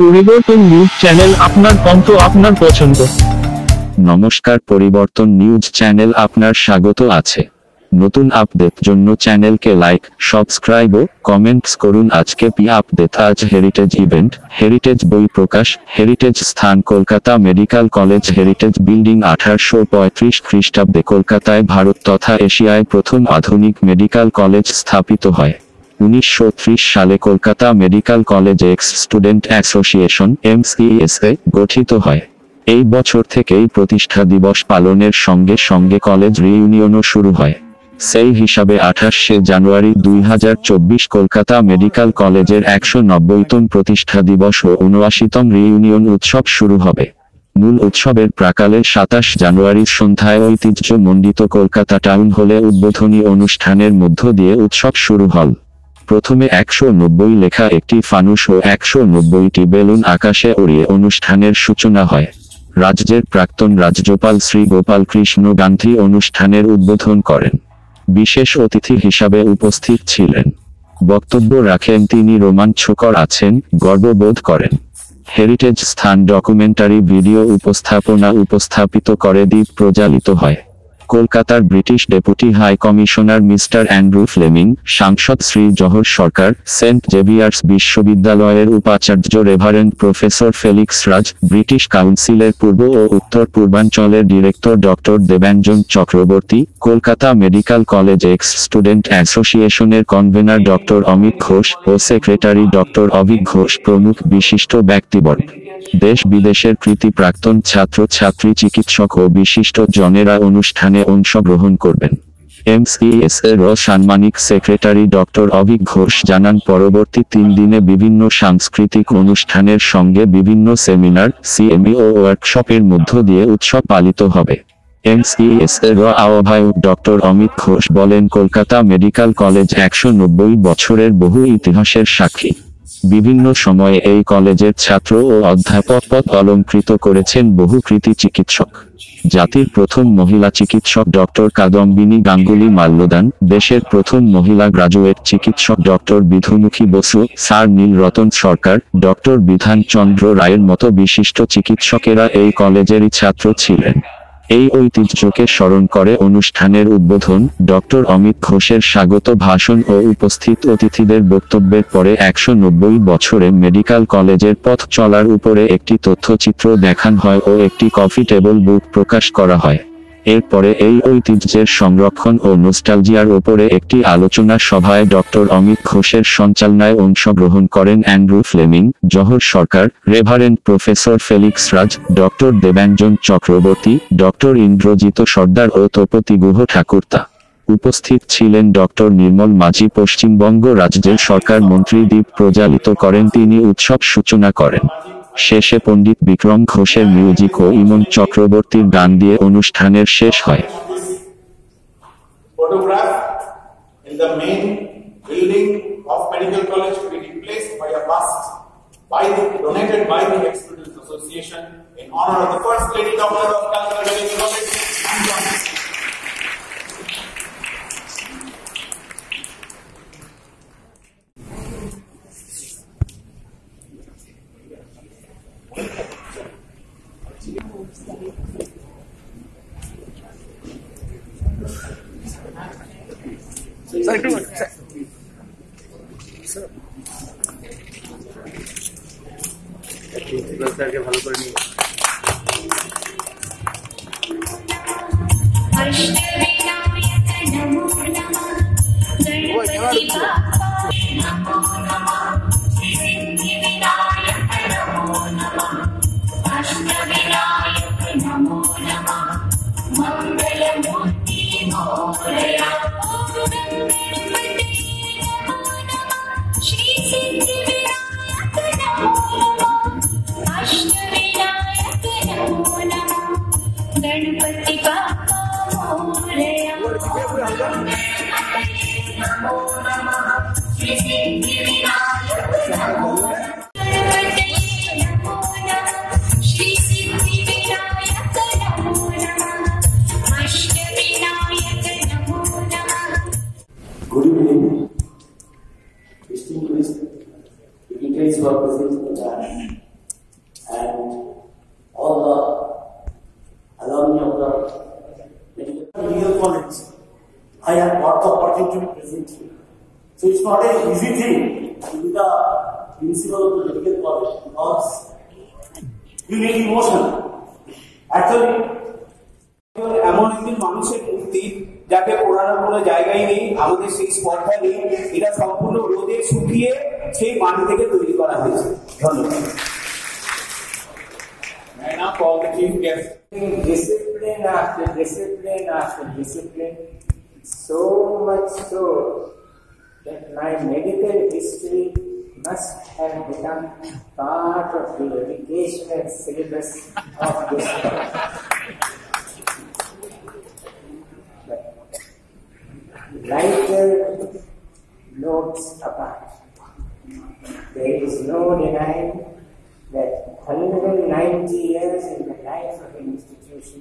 পরিবর্তন news channel, আপনার কণ্ঠ, আপনার পছন্দ। নমস্কার, পরিবর্তন নিউজ চ্যানেল আপনার স্বাগত আছে। নতুন আপডেট জন্য চ্যানেলকে লাইক, সাবস্ক্রাইব ও কমেন্টস করুন। আজকে পি আপডেট। আজ হেরিটেজ ইভেন্ট, হেরিটেজ বই প্রকাশ, হেরিটেজ স্থান Kolkata medical college. Heritage building 1835 খ্রিস্টাব্দে কলকাতায় ভারত তথা এশিয়ায় প্রথম আধুনিক মেডিকেল কলেজ স্থাপিত হয়। 1930 সালে Kolkata medical college ex student association (MCSA) গঠিত হয়। এই বছর থেকেই প্রতিষ্ঠা দিবস পালনের সঙ্গে সঙ্গে কলেজ রিইউনিয়নও শুরু হয়। সেই হিসাবে 28শে জানুয়ারি 2024 কলকাতা মেডিকেল কলেজের 190তম প্রতিষ্ঠা দিবস ও 79তম রিইউনিয়ন উৎসব শুরু হবে। মূল উৎসবের প্রাকালে 27 জানুয়ারি সন্ধ্যায় ঐতিহ্যমণ্ডিত কলকাতা টাউন হলে উদ্বোধনী অনুষ্ঠানের মধ্য দিয়ে উৎসব শুরু হল। প্রথমে 190 লেখা একটি ফানুস ও 190টি বেলুন আকাশে উড়িয়ে অনুষ্ঠানের সূচনা হয়। রাজ্যের প্রাক্তন রাজ্যপাল শ্রী গোপাল কৃষ্ণ গান্ধী অনুষ্ঠানের উদ্বোধন করেন। বিশেষ অতিথি হিসাবে উপস্থিত ছিলেন। বক্তব্য রাখেন তিনি। রোমাঞ্চকর আছেন, গর্ববোধ করেন। হেরিটেজ স্থান ডকুমেন্টারি ভিডিও উপস্থাপিত করে দ্বীপ প্রজ্বালিত হয়। কলকাতার British deputy high commissioner mister Andrew Fleming, সাংসদ শ্রী জহর সরকার, সেন্ট জেভিয়ার্স বিশ্ববিদ্যালয়ের উপাচার্য reverend professor Felix Raj, British কাউন্সিলের পূর্ব ও উত্তর পূর্বাঞ্চলের director doctor Debanjan Chakraborty, Kolkata medical college ex student অ্যাসোসিয়েশনের কনভেনার ডক্টর অমিত ঘোষ ও সেক্রেটারি ডক্টর অভিক ঘোষ প্রমুখ বিশিষ্ট ব্যক্তিবর্গ, দেশ বিদেশের কৃতি প্রাক্তন ছাত্র ছাত্রী, চিকিৎসক ও বিশিষ্ট জনেরা অনুষ্ঠানে অংশগ্রহণ করবেন। MCSA-র সাম্মানিক সেক্রেটারি ডক্টর অভিক ঘোষ জানান, পরবর্তী 3 দিনে বিভিন্ন সাংস্কৃতিক অনুষ্ঠানের সঙ্গে বিভিন্ন সেমিনার, CME ও ওয়ার্কশপের মধ্য দিয়ে উৎসব পালিত হবে। MCSA-র আহ্বায়ক ডক্টর অমিত ঘোষ বলেন, কলকাতা মেডিকেল কলেজ 190 বছরের বহু ইতিহাসের সাক্ষী। বিভিন্ন সময়ে এই কলেজের ছাত্র ও অধ্যাপক পদ অলঙ্কৃত করেছেন বহু কৃতি চিকিৎসক। জাতির প্রথম মহিলা চিকিৎসক ডক্টর কাদম্বিনী গাঙ্গুলি মাল্যদান, দেশের প্রথম মহিলা গ্রাজুয়েট চিকিৎসক ডক্টর বিধুমুখী বসু, স্যার নীলরতন সরকার, ডক্টর বিধান চন্দ্র রায়ের মতো বিশিষ্ট চিকিৎসকেরা এই কলেজেরই ছাত্র ছিলেন। এই ঐতিহ্যকে স্মরণ করে অনুষ্ঠানের উদ্বোধন, ডক্টর অমিত ঘোষের স্বাগত ভাষণ ও উপস্থিত অতিথিদের বক্তব্যের পরে 190 বছরে মেডিকেল কলেজের পথ চলার উপরে একটি তথ্যচিত্র দেখানো হয় ও একটি কফি টেবল বুক প্রকাশ করা হয়। এরপরে এই ঐতিহ্যের সংরক্ষণ ও নস্টালজিয়ার ওপরে একটি আলোচনা সভায় ডক্টর অমিত ঘোষের সঞ্চালনায় অংশগ্রহণ করেন অ্যান্ড্রু ফ্লেমিং, জহর সরকার, রেভারেন্ড প্রফেসর ফেলিক্স রাজ, ডক্টর দেবাঞ্জন চক্রবর্তী, ডক্টর ইন্দ্রজিৎ সর্দার ও তপতি গুহ ঠাকুরতা। উপস্থিত ছিলেন ডক্টর নির্মল মাঝি। পশ্চিমবঙ্গ রাজ্যের সরকার মন্ত্রী দ্বীপ প্রজ্বালিত করেন। তিনি উৎসব সূচনা করেন। শেষে পণ্ডিত বিক্রম ঘোষের মিউজিক ও ইমন চক্রবর্তীর গান দিয়ে অনুষ্ঠানের শেষ হয়। Photograph in the main building of Medical College to be replaced by a bust donated by the Ex-Students Association in honor of the First Lady Doctor of Calcutta Medical College. ভালো করে নিয়ে गणपति बाप्पा मोरया नमो नमः श्री सिद्धिविनायक नमो गणपति नमो नमः श्री सिद्धिविनायक नमो नमः अष्टविनायक नमो नमः। Good evening, distinguished dignitaries who are present in the So it's not an easy thing to be the principal of the medical college because you need emotion. Actually, এমন একজন মানুষের মূর্তি যাকে পোড়ানোর কোনো জায়গায় নেই, আমাদের সেই স্পর্ধা নেই, এটা সম্পূর্ণ রোদে শুকিয়ে সেই মাটি থেকে তৈরি করা হয়েছে। ধন্যবাদ। I now call the chief guest. Discipline after discipline after discipline, so much so that my medical history must have become part of the educational syllabus of this college. But lighter notes apart, there is no denying that 190 years in the life of an institution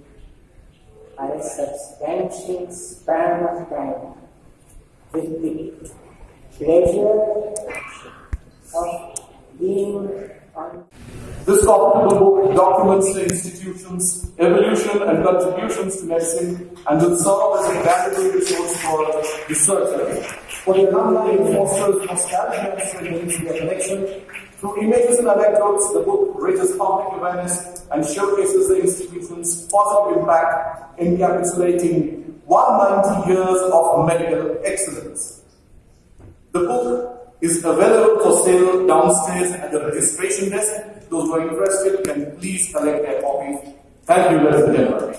are a substantial span of time with the pleasure of being on. This comparable book documents the institution's evolution and contributions to medicine and will serve as a valuable resource for researchers. For the alumni, it fosters nostalgia and strengthens their connection. Through images and anecdotes, the book raises public awareness and showcases the institution's positive impact, encapsulating 190 years of medical excellence. The book is available for sale downstairs at the registration desk. Those who are interested can please collect their copy. Thank you, ladies and gentlemen.